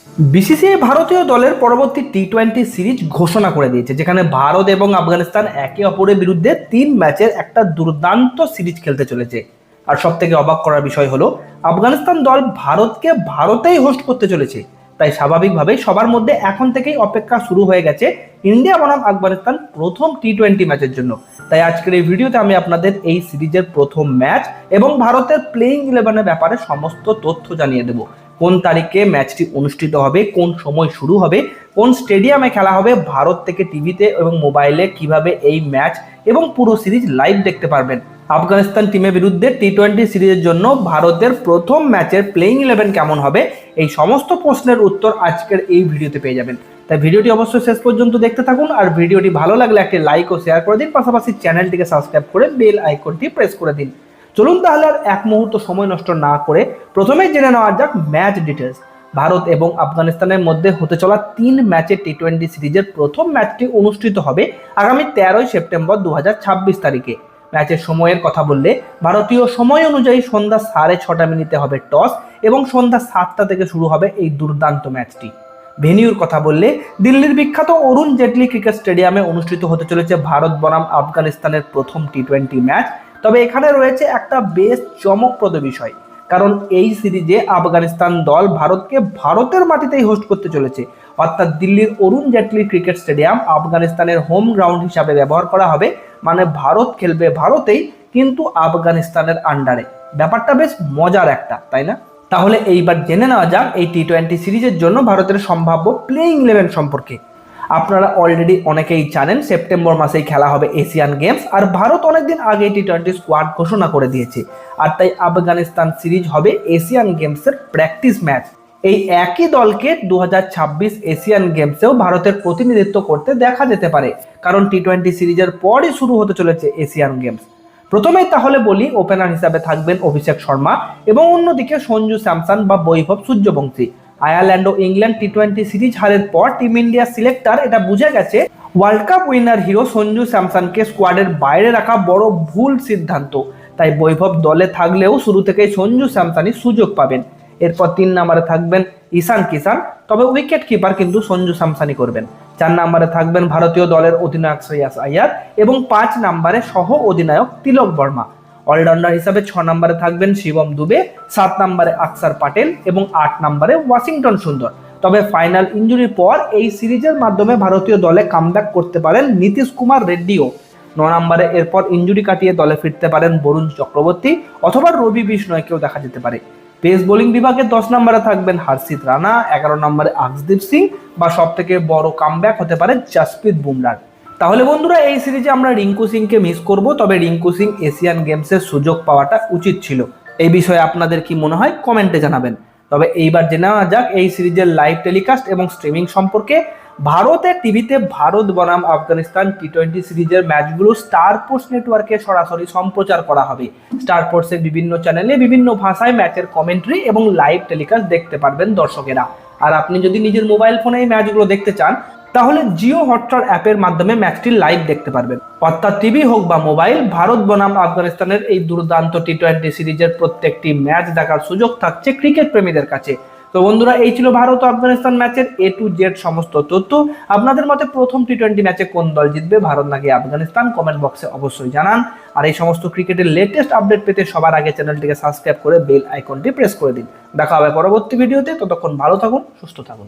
BCCI ভারতীয় দলের পরবর্তী টি-20 সিরিজ ঘোষণা করে দিয়েছে, যেখানে ভারত এবং আফগানিস্তান একে অপরের বিরুদ্ধে 3 ম্যাচের একটা দুর্দান্ত সিরিজ খেলতে চলেছে। আর সব থেকে অবাক করার বিষয় হলো আফগানিস্তান দল ভারতকে ভারতেই হোস্ট করতে চলেছে। তাই স্বাভাবিকভাবেই সবার মধ্যে এখন থেকেই অপেক্ষা শুরু হয়ে গেছে ইন্ডিয়া বনাম আফগানিস্তান প্রথম টি-20 ম্যাচের জন্য। তাই আজকের এই ভিডিওতে আমি আপনাদের এই সিরিজের প্রথম ম্যাচ এবং ভারতের প্লেইং 11-এর ব্যাপারে সমস্ত তথ্য জানিয়ে দেবো। কোন তারিখে ম্যাচটি অনুষ্ঠিত হবে, কোন সময় শুরু হবে, কোন স্টেডিয়ামে খেলা হবে, ভারত থেকে টিভিতে এবং মোবাইলে কিভাবে এই ম্যাচ এবং পুরো সিরিজ লাইভ দেখতে পারবেন। আফগানিস্তান টিমের বিরুদ্ধে টি-20 সিরিজের জন্য ভারতের প্রথম ম্যাচের প্লেইং 11 কেমন হবে, এই সমস্ত প্রশ্নের উত্তর আজকের এই ভিডিওতে পেয়ে যাবেন। তাই ভিডিওটি অবশ্যই শেষ পর্যন্ত দেখতে থাকুন। আর ভিডিওটি ভালো লাগলে একটি লাইক ও শেয়ার করে দিন, পাশাপাশি চ্যানেলটিকে সাবস্ক্রাইব করে বেল আইকনটি প্রেস করে দিন। চলুন তাহলে আর এক মুহূর্ত সময় নষ্ট না করে প্রথমেই জেনে নেওয়া যাক ম্যাচ ডিটেলস। ভারত এবং আফগানিস্তানের মধ্যে হতে চলা 3 ম্যাচের টি-20 সিরিজের প্রথম ম্যাচটি অনুষ্ঠিত হবে আগামী 13 সেপ্টেম্বর 2026 তারিখে। ম্যাচের সময়ের কথা বললে ভারতীয় সময় অনুযায়ী সন্ধ্যা 6:30 হবে টস এবং সন্ধ্যা 7টা থেকে শুরু হবে এই দুর্দান্ত ম্যাচটি। ভেনিউর কথা বললে দিল্লির বিখ্যাত অরুণ জেটলি ক্রিকেট স্টেডিয়ামে অনুষ্ঠিত হতে চলেছে ভারত বনাম আফগানিস্তানের প্রথম টি-20 ম্যাচ। তবে এখানে রয়েছে একটা বেশ চমকপ্রদ বিষয়, কারণ এই সিরিজে আফগানিস্তান দল ভারতকে ভারতের মাটিতেই হোস্ট করতে চলেছে। অর্থাৎ দিল্লির অরুণ জেটলি ক্রিকেট স্টেডিয়াম আফগানিস্তানের হোম গ্রাউন্ড হিসাবে ব্যবহার করা হবে। মানে ভারত খেলবে ভারতেই, কিন্তু আফগানিস্তানের আন্ডারে। ব্যাপারটা বেশ মজার একটা, তাই না? তাহলে এইবার জেনে নেওয়া যাক এই টি-20 সিরিজের জন্য ভারতের সম্ভাব্য প্লেইং 11 সম্পর্কে। আপনারা অলরেডি অনেকেই জানেন সেপ্টেম্বর মাসেই খেলা হবে এশিয়ান গেমস, আর ভারত অনেকদিন আগে টি-20 স্কোয়াড ঘোষণা করে দিয়েছে। আর তাই আফগানিস্তান সিরিজ হবে এশিয়ান গেমসের প্র্যাকটিস ম্যাচ। এই একই দলকে 2026 এশিয়ান গেমসেও ভারতের প্রতিনিধিত্ব করতে দেখা যেতে পারে, কারণ টি-20 সিরিজের পরই শুরু হতে চলেছে এশিয়ান গেমস। প্রথমেই তাহলে বলি, ওপেনার হিসাবে থাকবেন অভিষেক শর্মা এবং অন্যদিকে সঞ্জু স্যামসন বা বৈভব সূর্যবংশী। আয়ারল্যান্ড ও ইংল্যান্ড টি-20 সিরিজ হারের পর টিম ইন্ডিয়া সিলেক্টর এটা বুঝে গেছে world cup winner hero Sanju স্যামসনকে স্কোয়াডের বাইরে রাখা বড় ভুল সিদ্ধান্ত। তাই বৈভব দলে থাকলেও শুরু থেকেই সঞ্জু স্যামসনই সুযোগ পাবেন। এরপর 3 নম্বরে থাকবেন ঈশান কিষান, তবে উইকেট কিপার কিন্তু সঞ্জু স্যামসনই করবেন। 4 নম্বরে থাকবেন ভারতীয় দলের অধিনায়ক শ্রেয়াস আইয়ার এবং 5 নম্বরে সহ অধিনায়ক তিলক বর্মা। অলরাউন্ডার হিসাবে 6 নম্বরে থাকবেন শিবম দুবে, 7 নম্বরে আকসার প্যাটেল এবং 8 নম্বরে ওয়াশিংটন সুন্দর। তবে ফাইনাল ইনজুরির পর এই সিরিজের মাধ্যমে ভারতীয় দলে কামব্যাক করতে পারেন নীতিশ কুমার রেড্ডিও। 9 নম্বরে এরপর ইনজুরি কাটিয়ে দলে ফিরতে পারেন বরুণ চক্রবর্তী অথবা রবি বিষ্ণয়কেও দেখা যেতে পারে। পেস বোলিং বিভাগে 10 নম্বরে থাকবেন হর্ষিত রানা, 11 নম্বরে আকসদীপ সিং বা সব থেকে বড় কামব্যাক হতে পারে জসপ্রীত বুমরাহ। তাহলে বন্ধুরা, এই সিরিজে আমরা রিঙ্কু সিংকে মিস করব, তবে রিঙ্কু সিং এশিয়ান গেমসের সুযোগ পাওয়াটা উচিত ছিল। এই বিষয়ে আপনাদের কি মনে হয় কমেন্টে জানাবেন। তবে এইবার জেনে নেওয়া যাক এই সিরিজের লাইভ টেলিকাস্ট এবং স্ট্রিমিং সম্পর্কে। ভারতের টিভিতে ভারত বনাম আফগানিস্তান টি-20 সিরিজের ম্যাচগুলো স্টার স্পোর্টস নেটওয়ার্কে সরাসরি সম্প্রচার করা হবে। স্টার স্পোর্টসের বিভিন্ন চ্যানেলে বিভিন্ন ভাষায় ম্যাচের কমেন্ট্রি এবং লাইভ টেলিকাস্ট দেখতে পারবেন দর্শকেরা। আর আপনি যদি নিজের মোবাইল ফোনে এই ম্যাচগুলো দেখতে চান, তাহলে জিও হটস্টার অ্যাপের মাধ্যমে ম্যাচটি লাইভ দেখতে পারবেন। অর্থাৎ টিভি হোক বা মোবাইল, ভারত বনাম আফগানিস্তানের এই দুর্দান্ত টি-20 সিরিজের প্রত্যেকটি ম্যাচ দেখার সুযোগ থাকছে ক্রিকেট প্রেমীদের কাছে। তো বন্ধুরা, এই ছিল ভারত ও আফগানিস্তান ম্যাচের A to Z সমস্ত তথ্য। আপনাদের মতে প্রথম টি-20 ম্যাচে কোন দল জিতবে, ভারত নাকি আফগানিস্তান? কমেন্ট বক্সে অবশ্যই জানান। আর এই সমস্ত ক্রিকেটের লেটেস্ট আপডেট পেতে সবার আগে চ্যানেলটিকে সাবস্ক্রাইব করে বেল আইকনটি প্রেস করে দিন। দেখা হবে পরবর্তী ভিডিওতে। ততক্ষণ ভালো থাকুন, সুস্থ থাকুন।